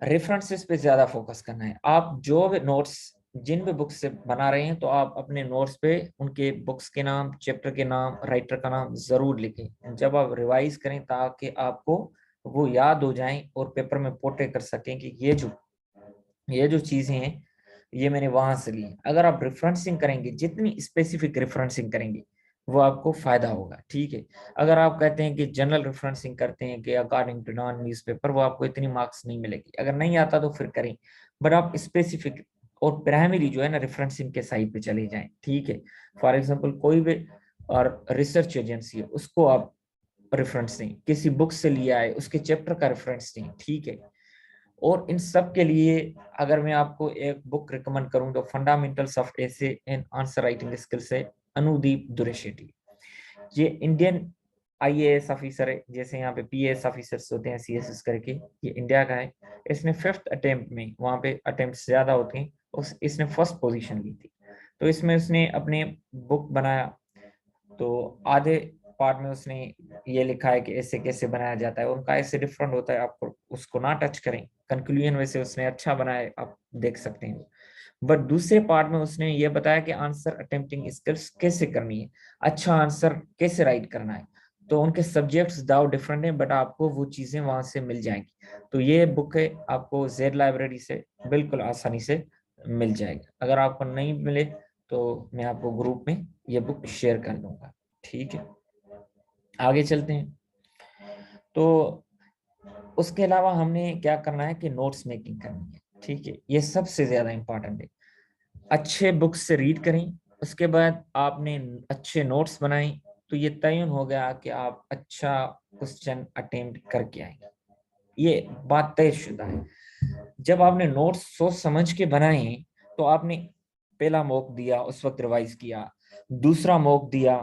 रेफरेंसेस पे ज्यादा फोकस करना है। आप जो भी नोट्स जिन भी बुक्स से बना रहे हैं तो आप अपने नोट्स पे उनके बुक्स के नाम, चैप्टर के नाम, राइटर का नाम जरूर लिखें जब आप रिवाइज करें, ताकि आपको वो याद हो जाएं और पेपर में पोर्ट्रे कर सकें कि ये जो चीजें हैं ये मैंने वहां से ली। अगर आप रेफरेंसिंग करेंगे, जितनी स्पेसिफिक रेफरेंसिंग करेंगे वो आपको फायदा होगा। ठीक है, अगर आप कहते हैं कि जनरल रेफरेंसिंग करते हैं कि अकॉर्डिंग टू नॉन न्यूज़पेपर, वो आपको इतनी मार्क्स नहीं मिलेगी। अगर नहीं आता तो फिर करें, बट आप स्पेसिफिक और प्राइमरी जो है ना रेफरेंसिंग के साइड पे चले जाएं। ठीक है, फॉर एग्जांपल कोई भी और रिसर्च एजेंसी है उसको आप रेफरेंस दें, किसी बुक से लिया है उसके चैप्टर का रेफरेंस दें। ठीक है, और इन सब के लिए अगर मैं आपको एक बुक रिकमेंड करूं तो fundamentals of essay and answer writing skills है, अनुदीप दुरेशेट्टी। ये इंडियन आईएएस ऑफिसर है, जैसे यहाँ पे पीएएस ऑफिसर्स होते हैं सीएसएस करके, ये इंडिया का है। इसने 5th अटेम्प्ट में, वहाँ पे अटेम्प्ट ज्यादा होते हैं, इसने फर्स्ट पोजीशन ली थी। तो इसमें उसने अपने बुक बनाया, तो आधे पार्ट में उसने ये लिखा है कि ऐसे कैसे बनाया जाता है, उनका ऐसे डिफरेंट होता है, आपको उसको ना टच करें। कंक्लूजन वैसे उसने अच्छा बनाया, आप देख सकते हैं। बट दूसरे पार्ट में उसने ये बताया कि आंसर अटेम्प्टिंग स्किल्स कैसे करनी है, अच्छा आंसर कैसे राइट करना है। तो उनके सब्जेक्ट्स दाव डिफरेंट है, बट आपको वो चीजें वहां से मिल जाएंगी। तो ये बुक है, आपको जेड लाइब्रेरी से बिल्कुल आसानी से मिल जाएगा। अगर आपको नहीं मिले तो मैं आपको ग्रुप में ये बुक शेयर कर दूंगा, ठीक है। आगे चलते हैं। तो उसके अलावा हमने क्या करना है कि नोट्स मेकिंग करनी है, ठीक है। ये सबसे ज्यादा इंपॉर्टेंट है। अच्छे बुक्स से रीड करें, उसके बाद आपने अच्छे नोट्स बनाए, तो ये तय हो गया कि आप अच्छा क्वेश्चन अटेम्प्ट करके आएंगे, ये बात तयशुदा है। जब आपने नोट्स सोच समझ के बनाए, तो आपने पहला मॉक दिया उस वक्त रिवाइज किया, दूसरा मॉक दिया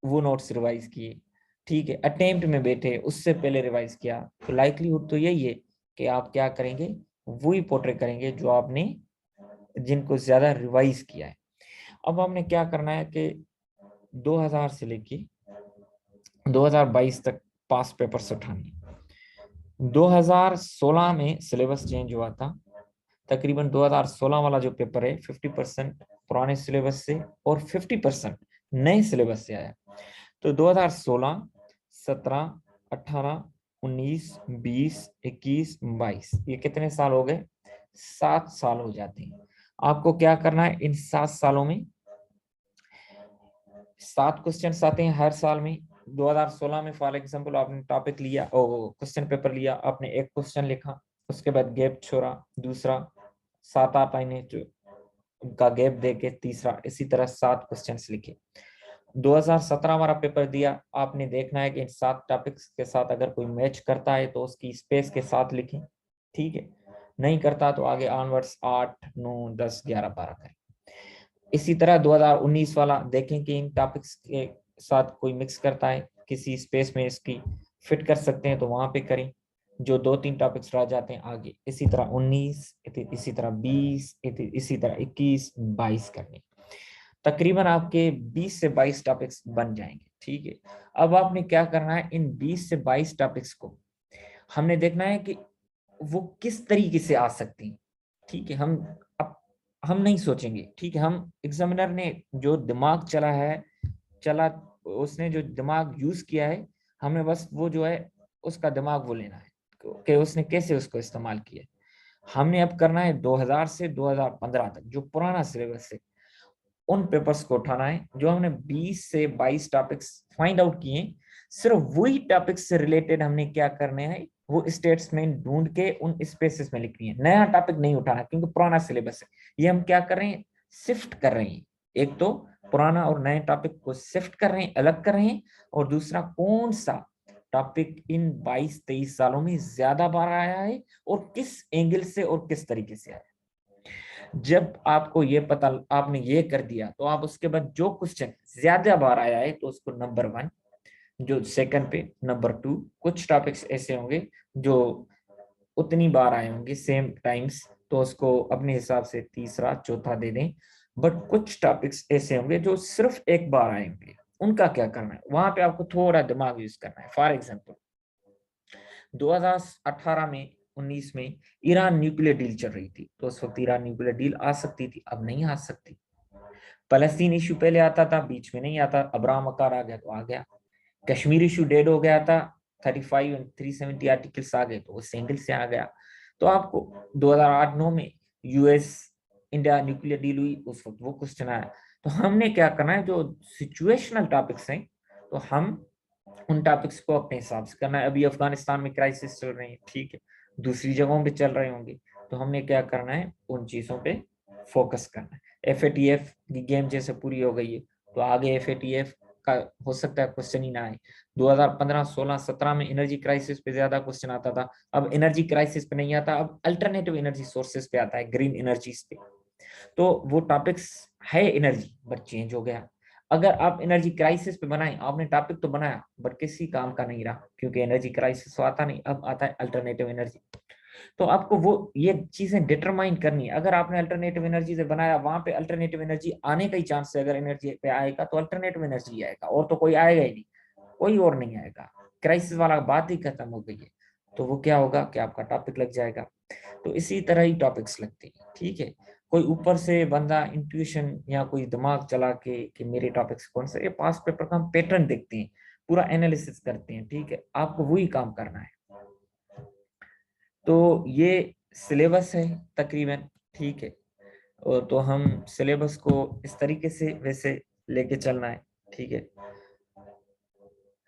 वो नोट्स रिवाइज किए, ठीक है। अटेम्प्ट में बैठे उससे पहले रिवाइज किया, तो लाइकलीहुड तो यही है कि आप क्या करेंगे, वही पोर्ट्रेट करेंगे जो आपने जिनको ज्यादा रिवाइज किया है। अब हमने क्या करना है कि 2000 से लेके 2022 तक पास पेपर्स उठाने। 2016 में सिलेबस चेंज हुआ था, तकरीबन 2016 वाला जो पेपर है 50% पुराने सिलेबस से और 50% नए सिलेबस से आया। तो 2016, 17, 18, 19, 20, 21, 22, ये कितने साल हो गए? 7 साल हो जाते हैं। आपको क्या करना है, इन 7 सालों में 7 क्वेश्चन आते हैं हर साल में। 2016 में फॉर एग्जांपल आपने टॉपिक लिया, क्वेश्चन पेपर लिया, आपने एक क्वेश्चन लिखा, उसके बाद गैप छोड़ा, दूसरा 7-8 महीने जो का गैप दे के तीसरा, इसी तरह 7 क्वेश्चंस लिखे। 2017 हमारा पेपर दिया, आपने देखना है कि इन 7 टॉपिक्स के साथ अगर कोई मैच करता है तो उसकी स्पेस के साथ लिखें, ठीक है। नहीं करता तो आगे ऑनवर्ड्स 8, 9, 10, 11, 12 करें। इसी तरह 2019 वाला देखें कि इन टॉपिक्स के साथ कोई मिक्स करता है, किसी स्पेस में इसकी फिट कर सकते हैं तो वहां पे करें, जो 2-3 टॉपिक्स रह जाते हैं आगे। इसी तरह 19, इसी तरह 20, इसी तरह 21, 22 करने। तकरीबन आपके 20 से 22 टॉपिक्स बन जाएंगे, ठीक है। अब आपने क्या करना है, इन 20 से 22 टॉपिक्स को हमने देखना है कि वो किस तरीके से आ सकती हैं, ठीक है। अब हम नहीं सोचेंगे, ठीक है। हम एग्जामिनर ने जो दिमाग चला उसने जो दिमाग यूज किया है, हमें बस वो जो है उसका दिमाग वो लेना है कि उसने कैसे उसको इस्तेमाल किया। हमने अब करना है 2000 से 2015 तक जो पुराना सिलेबस है, उन पेपर्स को उठाना है जो हमने 20 से 22 टॉपिक्स फाइंड आउट किए। सिर्फ वही टॉपिक्स से रिलेटेड हमने क्या करने हैं, वो स्टेटमेंट ढूंढ के उन स्पेसेस में लिखनी है। नया टॉपिक नहीं उठाना क्योंकि पुराना सिलेबस है। ये हम क्या कर रहे हैं, शिफ्ट कर रहे हैं। एक तो पुराना और नए टॉपिक को शिफ्ट कर रहे हैं, अलग कर रहे हैं, और दूसरा कौन सा टॉपिक इन 22-23 सालों में ज्यादा बार आया है और किस एंगल से और किस तरीके से आया। जब आपको ये पता, आपने ये कर दिया, तो आप उसके बाद जो क्वेश्चन ज्यादा बार आया है तो उसको नंबर 1, जो सेकंड पे नंबर 2, कुछ टॉपिक्स ऐसे होंगे जो उतनी बार आए होंगे सेम टाइम्स, तो उसको अपने हिसाब से तीसरा चौथा दे दें। बट कुछ टॉपिक्स ऐसे होंगे जो सिर्फ एक बार आए होंगे, उनका क्या करना है, वहां पे आपको थोड़ा दिमाग यूज करना है। फॉर एग्जाम्पल 2018 में 19 में ईरान न्यूक्लियर डील चल रही थी, तो उस वक्त ईरान न्यूक्लियर डील आ सकती थी, अब नहीं आ सकती। फलस्तीन इशू पहले आता था, बीच में नहीं आता, अब्राहम अकार आ गया तो आ गया। कश्मीर इशू डेड हो गया था, 35 और 370 आर्टिकल्स आ गए तो वो सिंगल से आ गया। तो आपको 2008-9 में यूएस इंडिया न्यूक्लियर डील हुई, उस वक्त वो क्वेश्चन आया। तो हमने क्या करना है, जो सिचुएशनल टॉपिक्स हैं, तो हम उन टॉपिक्स को अपने हिसाब से करना है। अभी अफगानिस्तान में क्राइसिस चल रही है, ठीक है, दूसरी जगहों पे चल रहे होंगे, तो हमने क्या करना है, उन चीजों पे फोकस करना है। FATF की गेम जैसे पूरी हो गई है, तो आगे FATF का हो सकता है क्वेश्चन ही ना आए। 2015, 16, 17 में एनर्जी क्राइसिस पे ज्यादा क्वेश्चन आता था, अब एनर्जी क्राइसिस पे नहीं आता, अब अल्टरनेटिव एनर्जी सोर्सेस पे आता है, ग्रीन एनर्जीज पे। तो वो टॉपिक्स है एनर्जी, बट चेंज हो गया। अगर आप एनर्जी क्राइसिस पे बनाए, आपने टॉपिक तो बनाया बट किसी काम का नहीं रहा, क्योंकि एनर्जी क्राइसिस तो आता नहीं, अब आता है अल्टरनेटिव एनर्जी। तो आपको वो ये चीजें डिटरमाइन करनी है। अगर आपने अल्टरनेटिव एनर्जी से बनाया, वहां पे अल्टरनेटिव एनर्जी आने का ही चांस है, अगर एनर्जी पे आएगा तो अल्टरनेटिव एनर्जी आएगा, और तो कोई आएगा ही नहीं, कोई और नहीं आएगा। क्राइसिस वाला बात ही खत्म हो गई है। तो वो क्या होगा कि आपका टॉपिक लग जाएगा। तो इसी तरह ही टॉपिक्स लगते हैं, ठीक है। कोई ऊपर से बंदा इंट्यूशन या कोई दिमाग चला के कि मेरे टॉपिक्स कौन से, ये पास पेपर का हम पैटर्न देखते हैं, पूरा एनालिसिस करते हैं, ठीक है। आपको वही काम करना है। तो ये सिलेबस है तकरीबन, ठीक है। और तो हम सिलेबस को इस तरीके से वैसे लेके चलना है, ठीक है।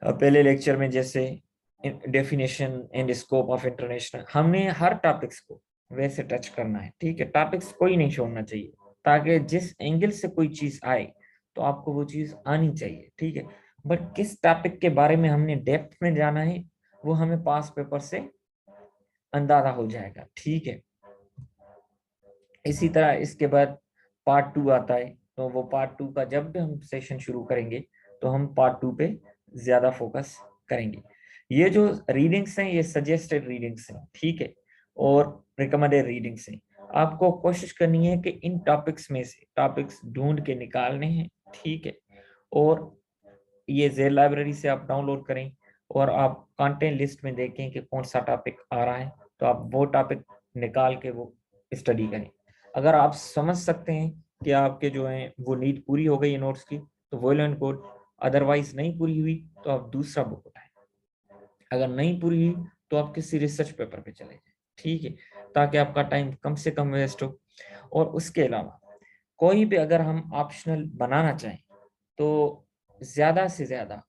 पहले लेक्चर में जैसे definition and scope of international, हमने हर टॉपिक्स को वैसे टच करना है, ठीक है। टॉपिक्स कोई नहीं छोड़ना चाहिए, ताकि जिस एंगल से कोई चीज आए तो आपको वो चीज आनी चाहिए, ठीक है। बट किस टॉपिक के बारे में हमने डेप्थ में जाना है वो हमें पास पेपर से अंदाजा हो जाएगा, ठीक है। इसी तरह इसके बाद पार्ट 2 आता है, तो वो पार्ट 2 का जब भी हम सेशन शुरू करेंगे तो हम पार्ट 2 पे ज्यादा फोकस करेंगे। ये जो रीडिंग्स हैं ये सजेस्टेड रीडिंग्स हैं, ठीक है, और रिकमेंडेड रीडिंग्स हैं। आपको कोशिश करनी है कि इन टॉपिक्स में से टॉपिक्स ढूंढ के निकालने हैं, ठीक है। और ये जेल लाइब्रेरी से आप डाउनलोड करें और आप कंटेंट लिस्ट में देखें कि कौन सा टॉपिक आ रहा है, तो आप वो टॉपिक निकाल के वो स्टडी करें। अगर आप समझ सकते हैं कि आपके जो है वो नीड पूरी हो गई है नोट्स की, तो वो एंड गुड। अदरवाइज नहीं पूरी हुई तो आप दूसरा बुक उठाएं। अगर नहीं पूरी हुई तो आप किसी रिसर्च पेपर पे चले जाएं, ठीक है, ताकि आपका टाइम कम से कम वेस्ट हो। और उसके अलावा कोई भी अगर हम ऑप्शनल बनाना चाहें तो ज्यादा से ज्यादा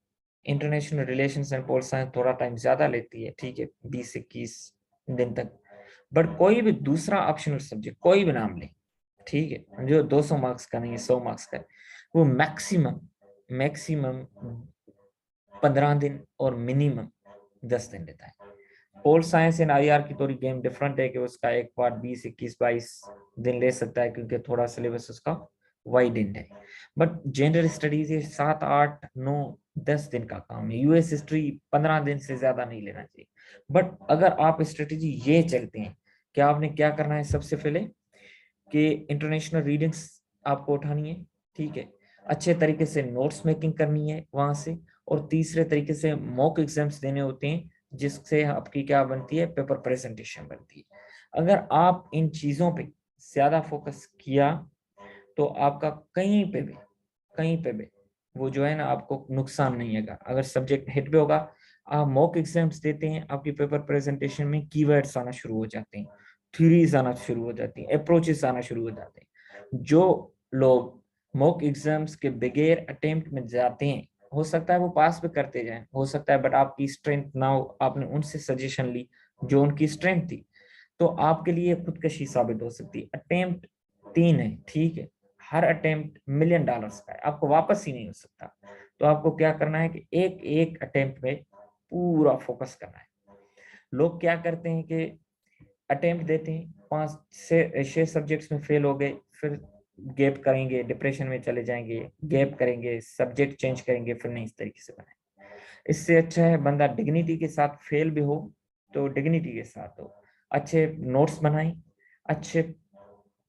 international relations and pol science थोड़ा टाइम ज्यादा लेती है, ठीक है, 20 से 21 दिन तक। बट कोई भी दूसरा ऑप्शनल सब्जेक्ट कोई भी नाम ले, ठीक है, जो 200 मार्क्स का नहीं, 100 मार्क्स का है, वो मैक्सिमम मैक्सिमम 15 दिन और मिनिमम 10 दिन लेता है। पोल साइंस एंड आईआर की थोड़ी गेम डिफरेंट है कि उसका एक पार्ट 20, 21, 22 दिन ले सकता है, क्योंकि थोड़ा सिलेबस उसका वाइड एंड है। बट जनरल स्टडीज ये 7, 8, 9, 10 दिन का काम है। यूएस हिस्ट्री 15 दिन से ज्यादा नहीं लेना चाहिए। बट अगर आप स्ट्रेटेजी ये चलते हैं कि आपने क्या करना है, सबसे पहले कि इंटरनेशनल रीडिंग्स आपको उठानी है, ठीक है, अच्छे तरीके से नोट्स मेकिंग करनी है वहां से, और तीसरे तरीके से मॉक एग्जाम्स देने होते हैं जिससे आपकी क्या बनती है, पेपर प्रेजेंटेशन बनती है। अगर आप इन चीजों पे ज्यादा फोकस किया तो आपका कहीं पे भी वो जो है ना आपको नुकसान नहीं है। अगर सब्जेक्ट हिट भी होगा, आप मॉक एग्जाम्स देते हैं, आपकी पेपर प्रेजेंटेशन में कीवर्ड्स आना शुरू हो जाते हैं, थ्योरीज आना शुरू हो जाती हैं, अप्रोचेस आना शुरू हो जाते हैं। जो लोग मॉक एग्जाम्स के बगैर अटेम्प्ट में जाते हैं, हो सकता है वो पास भी करते जाएं, हो सकता है, बट आपकी स्ट्रेंथ ना हो, आपने उनसे सजेशन ली जो उनकी स्ट्रेंथ थी, तो आपके लिए खुदकशी साबित हो सकती है। अटेम्प्ट 3 है, ठीक है, हर अटेम्प्ट $1,000,000 का है, आपको वापस ही नहीं हो सकता। तो आपको क्या करना है कि एक एक अटेम्प्ट में पूरा फोकस करना है। लोग क्या करते हैं कि अटेम्प्ट देते हैं, 5 से 6 सब्जेक्ट्स में फेल हो गए, फिर गैप करेंगे, डिप्रेशन में चले जाएंगे, गैप करेंगे, सब्जेक्ट चेंज करेंगे, फिर नहीं इस तरीके से बनाए। इससे अच्छा है बंदा डिग्निटी के साथ फेल भी हो तो डिग्निटी के साथ हो, अच्छे नोट्स बनाए, अच्छे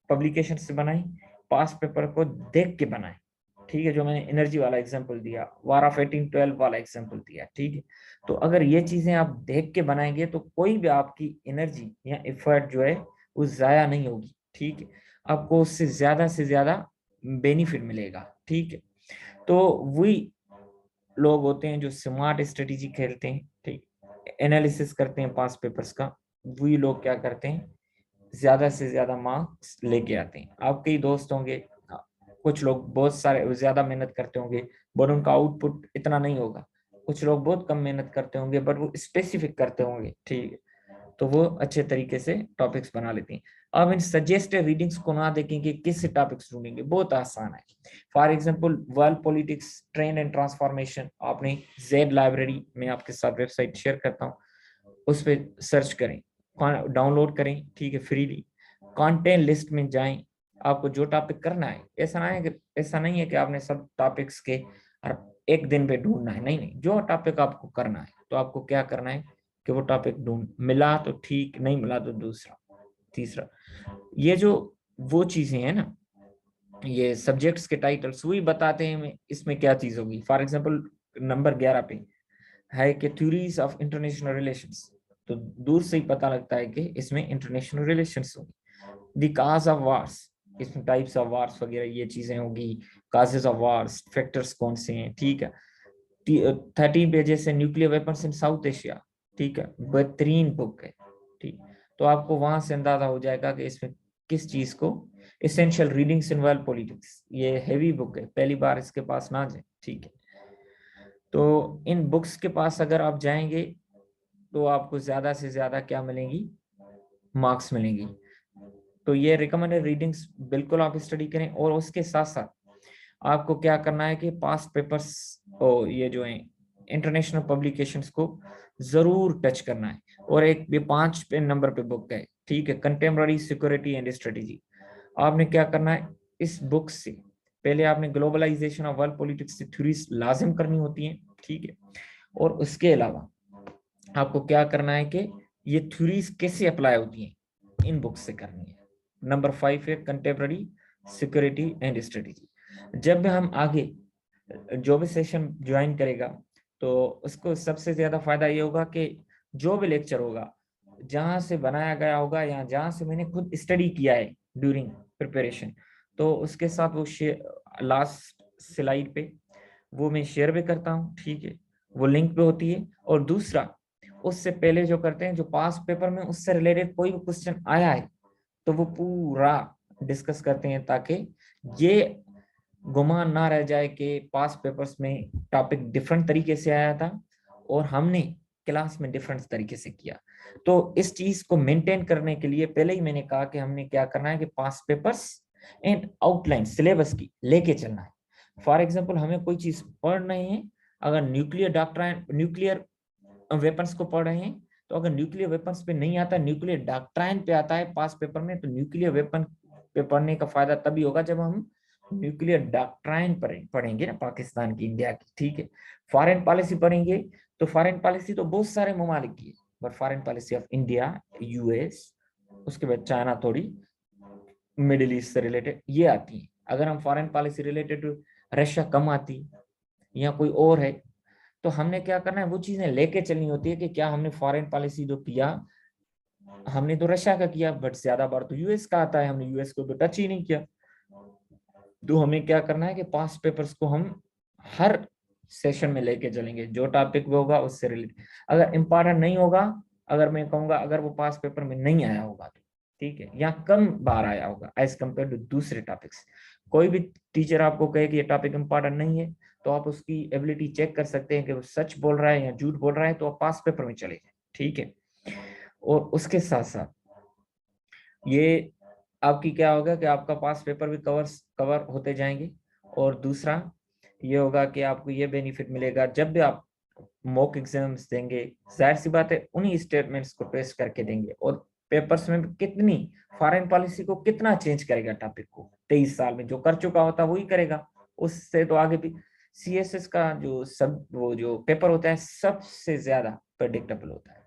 पब्लिकेशन से बनाए, पास पेपर को देख के बनाए, ठीक है। जो मैंने एनर्जी वाला एग्जांपल दिया, वार ऑफ 1812 वाला एग्जांपल दिया, ठीक है। तो अगर ये चीजें आप देख के बनाएंगे तो कोई भी आपकी एनर्जी या एफर्ट जो है वो जाया नहीं होगी, ठीक है। आपको उससे से ज्यादा बेनिफिट मिलेगा, ठीक है। तो वही लोग होते हैं जो स्मार्ट स्ट्रेटेजी खेलते हैं, ठीक, एनालिसिस करते हैं पास पेपर्स का, वही लोग क्या करते हैं, ज्यादा से ज्यादा मार्क्स लेके आते हैं। आपके ही दोस्त होंगे, कुछ लोग बहुत सारे ज्यादा मेहनत करते होंगे बट उनका आउटपुट इतना नहीं होगा, कुछ लोग बहुत कम मेहनत करते होंगे बट वो स्पेसिफिक करते होंगे, ठीक है, तो वो अच्छे तरीके से टॉपिक्स बना लेते हैं। अब इन सजेस्टेड रीडिंग्स को ना देखेंगे, किस टॉपिक्स ढूंढेंगे, बहुत आसान है। For example world politics trend and transformation, आपने जेड लाइब्रेरी में आपके साथ वेबसाइट शेयर करता हूँ, उस पर सर्च करें, डाउनलोड करें, ठीक है, फ्रीली। कंटेंट लिस्ट में जाएं, आपको जो टॉपिक करना है, ऐसा नहीं है कि आपने सब टॉपिक्स के हर एक दिन पे ढूंढना है, नहीं नहीं, जो टॉपिक आपको करना है तो आपको क्या करना है कि वो टॉपिक ढूंढ, मिला तो ठीक, नहीं मिला तो दूसरा, तीसरा। ये जो वो चीजें हैं ना, ये सब्जेक्ट्स के टाइटल्स वही बताते हैं इसमें क्या चीज होगी। फॉर एग्जांपल नंबर 11 पे है कि थ्योरीज ऑफ इंटरनेशनल रिलेशंस, तो दूर से ही पता लगता है कि इसमें इंटरनेशनल रिलेशंस होगी। द काज ऑफ वार्स, इसमें टाइप्स ऑफ वार्स वगैरह ये चीजें होगी, काजेस ऑफ वार्स, फैक्टर्स कौन से हैं, ठीक है। 13 पेजेस है न्यूक्लियर वेपन्स इन साउथ एशिया, ठीक है, बेहतरीन बुक है, ठीक। तो आपको वहां से अंदाजा हो जाएगा कि इसमें किस चीज को essential readings in world politics, ये हैवी बुक है, पहली बार इसके पास ना जाए, ठीक है। तो इन बुक्स के पास अगर आप जाएंगे तो आपको ज्यादा से ज्यादा क्या मिलेंगी, मार्क्स मिलेंगी। तो ये रिकमेंडेड रीडिंग्स बिल्कुल आप स्टडी करें, और उसके साथ साथ आपको क्या करना है कि पास्ट पेपर्स और ये जो है इंटरनेशनल पब्लिकेशंस को जरूर टच करना है। और एक ये 5 नंबर पे बुक है, ठीक है, कंटेम्पररी सिक्योरिटी एंड स्ट्रेटेजी। आपने क्या करना है, इस बुक से पहले आपने ग्लोबलाइजेशन ऑफ वर्ल्ड पॉलिटिक्स से थ्योरीज लाजिम करनी होती हैं, ठीक है। और उसके अलावा आपको क्या करना है कि ये थ्योरीज कैसे अप्लाई होती हैं, इन बुक्स से करनी है। नंबर 5 है कंटेम्पररी सिक्योरिटी एंड स्ट्रेटेजी। जब भी हम आगे जो भी सेशन ज्वाइन करेगा तो उसको सबसे ज्यादा फायदा ये होगा कि जो भी लेक्चर होगा जहां से बनाया गया होगा या जहां से मैंने खुद स्टडी किया है ड्यूरिंग प्रिपरेशन, तो उसके साथ वो लास्ट स्लाइड पे वो मैं शेयर भी करता हूँ, ठीक है, वो लिंक पे होती है। और दूसरा, उससे पहले जो करते हैं, जो पास पेपर में उससे रिलेटेड कोई भी क्वेश्चन आया है तो वो पूरा डिस्कस करते हैं, ताकि ये गुमान ना रह जाए कि पास पेपर्स में टॉपिक डिफरेंट तरीके से आया था और हमने क्लास में डिफरेंट तरीके से किया। तो इस चीज को मेंटेन करने के लिए पहले ही मैंने कहा कि हमने क्या करना है कि पास पेपर्स एंड आउटलाइन सिलेबस की लेके चलना है। फॉर एग्जाम्पल हमें कोई चीज पढ़ रहे हैं, अगर न्यूक्लियर वेपन्स को पढ़ रहे हैं, तो अगर न्यूक्लियर वेपन्स पे नहीं आता, न्यूक्लियर डॉक्ट्राइन पे आता है पास पेपर में, तो न्यूक्लियर वेपन पे पढ़ने का फायदा तभी होगा जब हम न्यूक्लियर डॉक्ट्राइन पढ़ेंगे ना, पाकिस्तान की, इंडिया की, ठीक है। फॉरेन पॉलिसी पढ़ेंगे तो फॉरेन पॉलिसी तो बहुत सारे ममालिक की है, but foreign policy of India, US, उसके बाद चाइना, थोड़ी मिडिल ईस्ट से रिलेटेड ये आती है। अगर हम फॉरेन पॉलिसी रिलेटेड रशिया कम आती या कोई और है, तो हमने क्या करना है, वो चीजें लेके चलनी होती है कि क्या हमने फॉरेन पॉलिसी जो किया, हमने तो रशिया का किया, बट ज्यादा बार तो यूएस का आता है, हमने यूएस को तो टच ही नहीं किया। तो हमें क्या करना है कि पास्ट पेपर्स को हम हर सेशन में लेके चलेंगे, जो टॉपिक भी होगा उससे रिलेटेड। अगर इम्पोर्टेंट नहीं होगा, अगर मैं कहूंगा अगर वो पास्ट पेपर में नहीं आया होगा तो ठीक है, या कम बार आया होगा एज कम्पेयर टू दूसरे टॉपिक्स, कोई भी टीचर आपको कहे कि ये टॉपिक इम्पोर्टेंट नहीं है, तो आप उसकी एबिलिटी चेक कर सकते हैं कि वो सच बोल रहा है या झूठ बोल रहा है, तो आप पास्ट पेपर में चले जाए, ठीक है। और उसके साथ साथ ये आपकी क्या होगा कि आपका पास पेपर भी कवर होते जाएंगे। और दूसरा ये होगा कि आपको ये बेनिफिट मिलेगा, जब भी आप मॉक एग्जाम्स देंगे, जाहिर सी बात है उन्हीं स्टेटमेंट्स को टेस्ट करके देंगे, और पेपर्स में कितनी फॉरेन पॉलिसी को कितना चेंज करेगा टॉपिक को, 23 साल में जो कर चुका होता वही करेगा, उससे तो आगे भी। सीएसएस का जो सब वो जो पेपर होता है सबसे ज्यादा प्रेडिक्टेबल होता है।